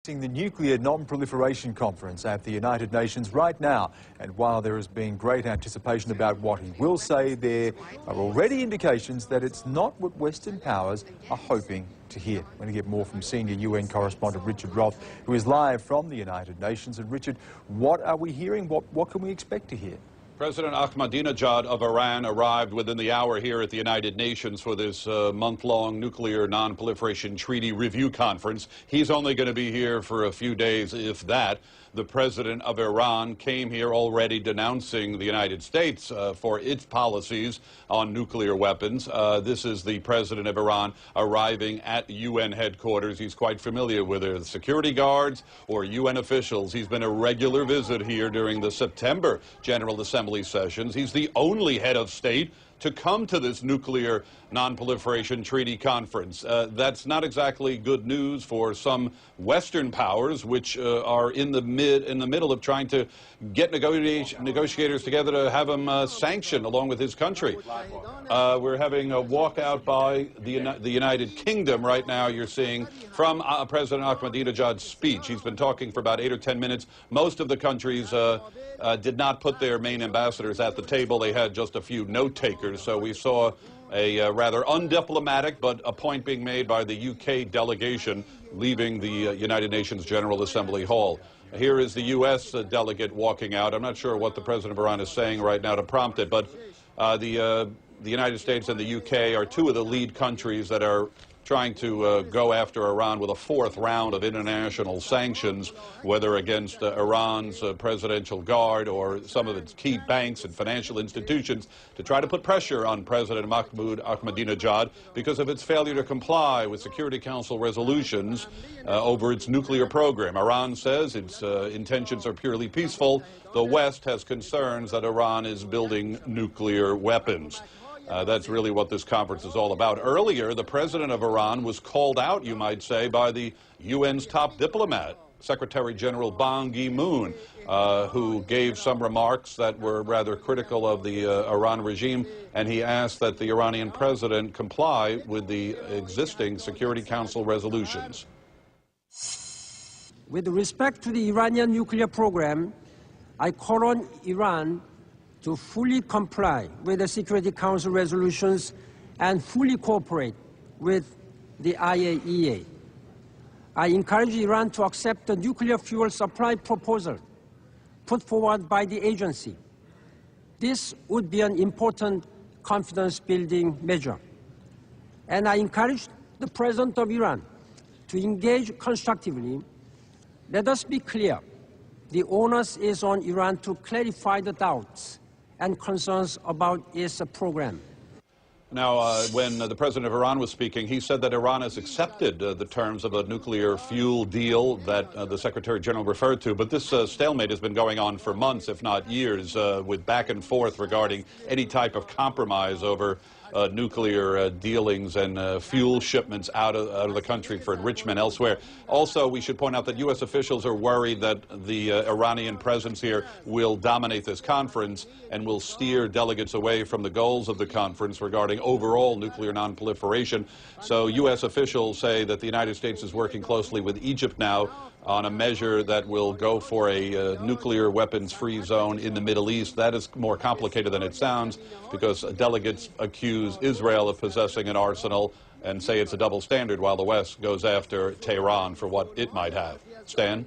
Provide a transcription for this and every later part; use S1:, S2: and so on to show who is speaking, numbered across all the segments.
S1: The nuclear non-proliferation conference at the United Nations right now, and while there has been great anticipation about what he will say, there are already indications that it's not what Western powers are hoping to hear. We're going to get more from senior UN correspondent Richard Roth, who is live from the United Nations. And Richard, what are we hearing? What can we expect to hear?
S2: President Ahmadinejad of Iran arrived within the hour here at the United Nations for this month-long nuclear non-proliferation treaty review conference. He's only going to be here for a few days, if that. The president of Iran came here already denouncing the United States for its policies on nuclear weapons. This is the president of Iran arriving at UN headquarters. He's quite familiar with the security guards or UN officials. He's been a regular visit here during the September General Assembly sessions. He's the only head of state to come to this nuclear non-proliferation treaty conference. That's not exactly good news for some Western powers, which are in the middle of trying to get negotiators together to have him sanctioned along with his country. We're having a walkout by the United Kingdom right now. You're seeing from President Ahmadinejad's speech. He's been talking for about 8 or 10 minutes. Most of the countries did not put their main ambassadors at the table. They had just a few note takers. So we saw a rather undiplomatic, but a point being made by the UK delegation leaving the United Nations General Assembly Hall. Here is the U.S. delegate walking out. I'm not sure what the president of Iran is saying right now to prompt it, but the United States and the UK are two of the lead countries that are trying to go after Iran with a fourth round of international sanctions, whether against Iran's presidential guard or some of its key banks and financial institutions, to try to put pressure on President Ahmadinejad because of its failure to comply with Security Council resolutions over its nuclear program. Iran says its intentions are purely peaceful. The West has concerns that Iran is building nuclear weapons. That's really what this conference is all about. Earlier, the president of Iran was called out, you might say, by the UN's top diplomat, Secretary General Ban Ki-moon, who gave some remarks that were rather critical of the Iran regime, and he asked that the Iranian president comply with the existing Security Council resolutions.
S3: With respect to the Iranian nuclear program, I call on Iran to fully comply with the Security Council resolutions and fully cooperate with the IAEA. I encourage Iran to accept the nuclear fuel supply proposal put forward by the agency. This would be an important confidence-building measure. And I encourage the President of Iran to engage constructively. Let us be clear. The onus is on Iran to clarify the doubts and concerns about its program.
S2: Now, when the president of Iran was speaking, he said that Iran has accepted the terms of a nuclear fuel deal that the Secretary General referred to. But this stalemate has been going on for months, if not years, with back and forth regarding any type of compromise over nuclear dealings and fuel shipments out of the country for enrichment elsewhere. Also, we should point out that U.S. officials are worried that the Iranian presence here will dominate this conference and will steer delegates away from the goals of the conference regarding overall nuclear non-proliferation. So U.S. officials say that the United States is working closely with Egypt now on a measure that will go for a nuclear weapons-free zone in the Middle East. That is more complicated than it sounds because delegates accuse Israel of possessing an arsenal and say it's a double standard while the West goes after Tehran for what it might have. Stan?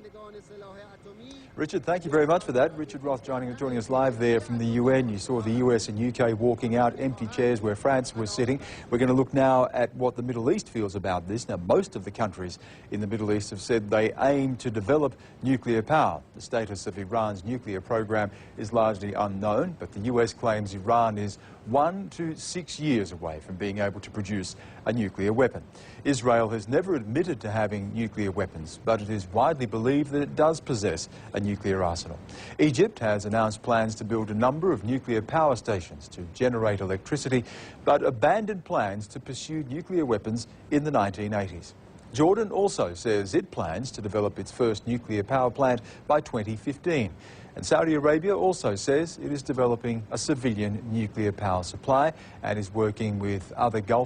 S1: Richard, thank you very much for that. Richard Roth joining us live there from the UN. You saw the US and UK walking out, empty chairs where France was sitting. We're going to look now at what the Middle East feels about this. Now, most of the countries in the Middle East have said they aim to develop nuclear power. The status of Iran's nuclear program is largely unknown, but the US claims Iran is 1 to 6 years away from being able to produce a nuclear weapon. Israel has never admitted to having nuclear weapons, but it is widely believed that it does possess a nuclear arsenal. Egypt has announced plans to build a number of nuclear power stations to generate electricity, but abandoned plans to pursue nuclear weapons in the 1980s. Jordan also says it plans to develop its first nuclear power plant by 2015. And Saudi Arabia also says it is developing a civilian nuclear power supply and is working with other Gulf